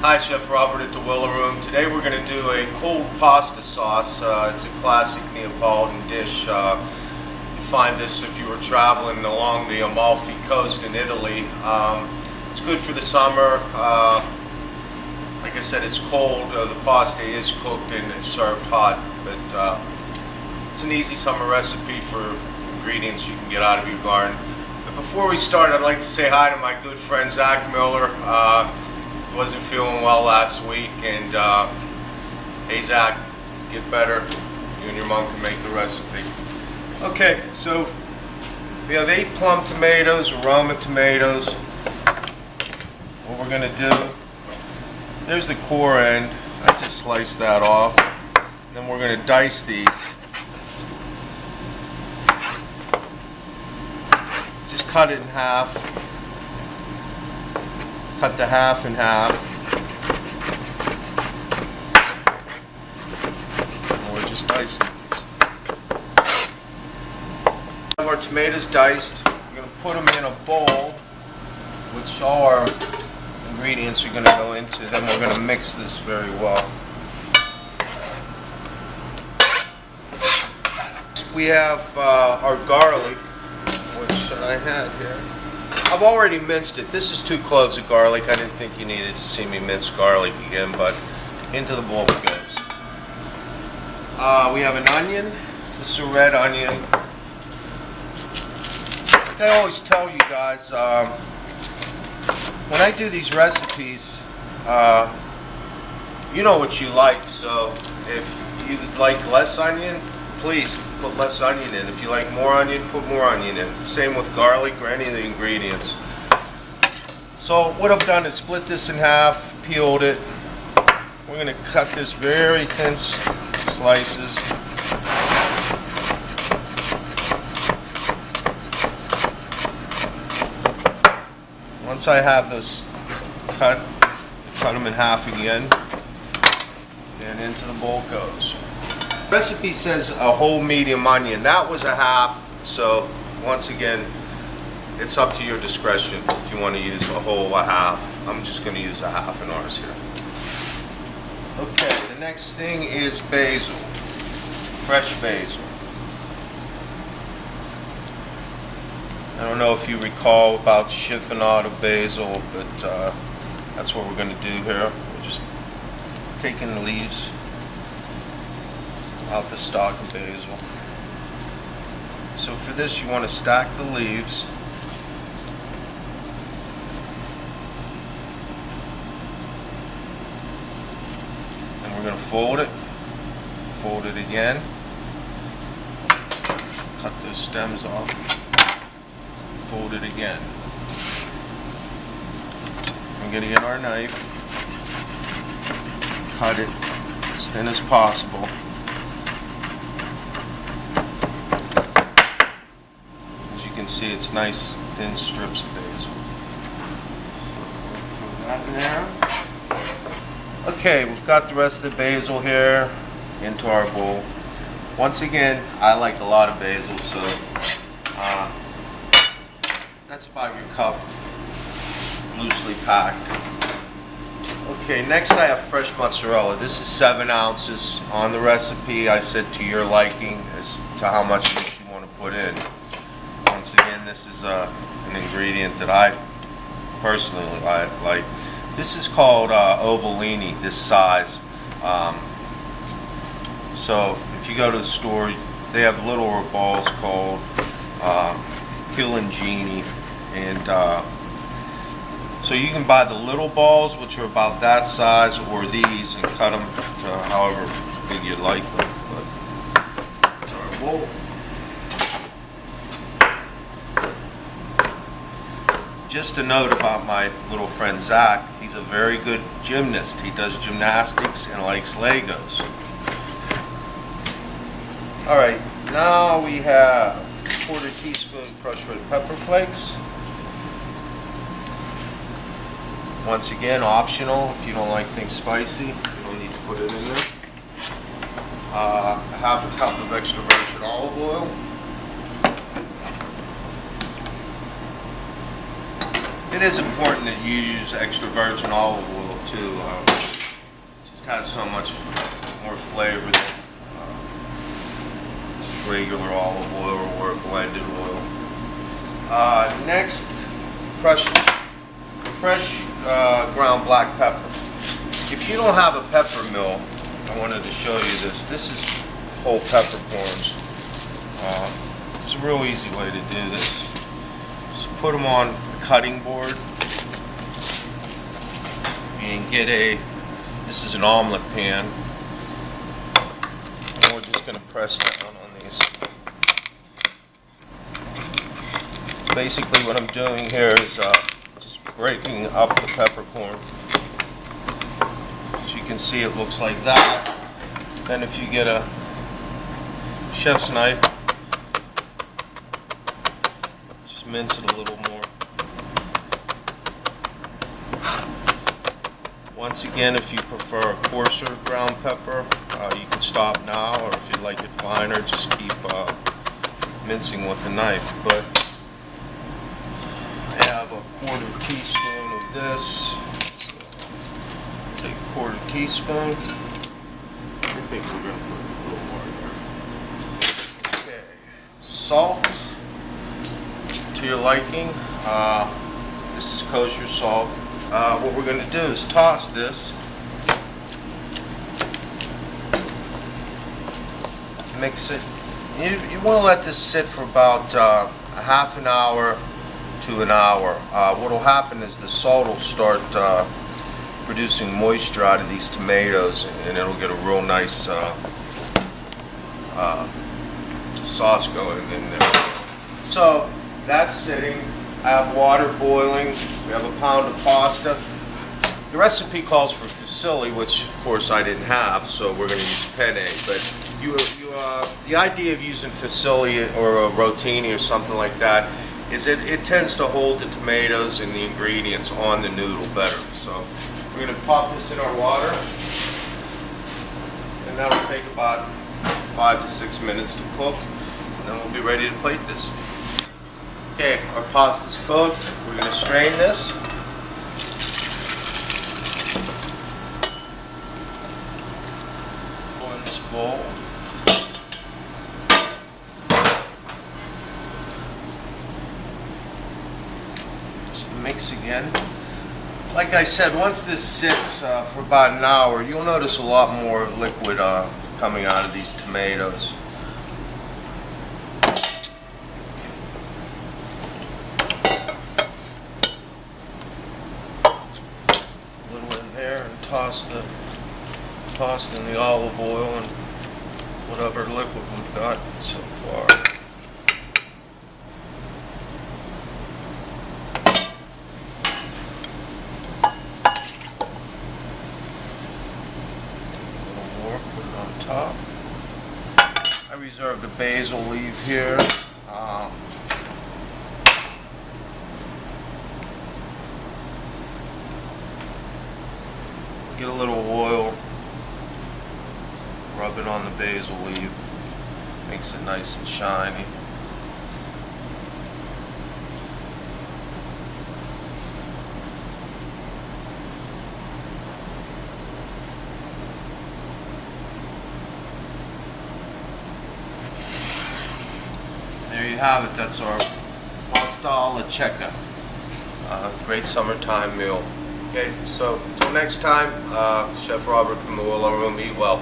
Hi, Chef Robert at the Willow Room. Today we're going to do a cold pasta sauce. It's a classic Neapolitan dish. You find this if you were traveling along the Amalfi Coast in Italy. It's good for the summer. Like I said, it's cold. The pasta is cooked and it's served hot, but it's an easy summer recipe for ingredients you can get out of your garden. But before we start, I'd like to say hi to my good friend Zach Miller. Wasn't feeling well last week, and hey Zach, get better. You and your mom can make the recipe. Okay, so we have 8 plum tomatoes, Roma tomatoes. What we're gonna do, there's the core end. I just sliced that off. Then we're gonna dice these. Just cut it in half. Cut the half in half. And we're just dicing these. Our tomatoes diced. We're going to put them in a bowl, which all our ingredients are going to go into. Then we're going to mix this very well. We have our garlic, which I had here. I've already minced it. This is 2 cloves of garlic. I didn't think you needed to see me mince garlic again, but into the bowl it goes. We have an onion. This is a red onion. I always tell you guys, when I do these recipes, you know what you like, so if you like less onion, please put less onion in. If you like more onion, put more onion in. Same with garlic or any of the ingredients. So what I've done is split this in half, peeled it. We're going to cut this very thin slices. Once I have those cut them in half again, and into the bowl goes. The recipe says a whole medium onion. That was a half, so once again, it's up to your discretion if you want to use a whole, a half. I'm just going to use a half in ours here. Okay, the next thing is basil, fresh basil. I don't know if you recall about chiffonade of basil, but that's what we're going to do here. We're just taking the leaves out the stalk of basil. So for this you want to stack the leaves. And we're going to fold it again, cut those stems off, fold it again. I'm going to get our knife, cut it as thin as possible. See, it's nice thin strips of basil. So put that in there. Okay, we've got the rest of the basil here into our bowl. Once again, I like a lot of basil, so that's about your cup, loosely packed. Okay, next I have fresh mozzarella. This is 7 ounces. On the recipe I said to your liking as to how much you want to put in. Once again, this is an ingredient that I personally like. This is called Ovalini, this size. So if you go to the store, they have little balls called Pilangini, and so you can buy the little balls, which are about that size, or these, and cut them to however big you like them. But, sorry, whoa. Just a note about my little friend Zach, he's a very good gymnast. He does gymnastics and likes Legos. Alright, now we have 1/4 teaspoon crushed red pepper flakes. Once again, optional. If you don't like things spicy, you don't need to put it in there. 1/2 cup of extra virgin olive oil. It is important that you use extra virgin olive oil too. Just has so much more flavor than just regular olive oil or blended oil. Next, fresh ground black pepper. If you don't have a pepper mill, I wanted to show you this. This is whole peppercorns. It's a real easy way to do this. Just put them on a cutting board and get this is an omelet pan. And we're just going to press down on these. Basically what I'm doing here is just breaking up the peppercorn. As you can see, it looks like that. Then if you get a chef's knife, just mince it a little more. Once again, if you prefer a coarser ground pepper, you can stop now, or if you like it finer, just keep mincing with the knife. But I have a quarter teaspoon of this. Take a quarter teaspoon. I think we're going to put a little more here. Okay. Salt to your liking. This is kosher salt. What we're going to do is toss this. Mix it. You want to let this sit for about a half an hour to an hour. What will happen is the salt will start producing moisture out of these tomatoes, and it'll get a real nice sauce going in there. So that's sitting. I have water boiling. We have a pound of pasta. The recipe calls for fusilli, which of course I didn't have, so we're going to use penne. But the idea of using fusilli or a rotini or something like that is it tends to hold the tomatoes and the ingredients on the noodle better. So we're going to pop this in our water, and that'll take about 5 to 6 minutes to cook, and then we'll be ready to plate this. Okay, our pasta's cooked. We're going to strain this. Pour in this bowl. Let's mix again. Like I said, once this sits for about an hour, you'll notice a lot more liquid coming out of these tomatoes. And toss in the olive oil and whatever liquid we've got so far. Take a little more, put it on top. I reserved a basil leaf here. Get a little oil, rub it on the basil leaf, makes it nice and shiny. There you have it, that's our pasta alla checca. Great summertime meal. Okay, so until next time, Chef Robert from the Willow Room, eat well.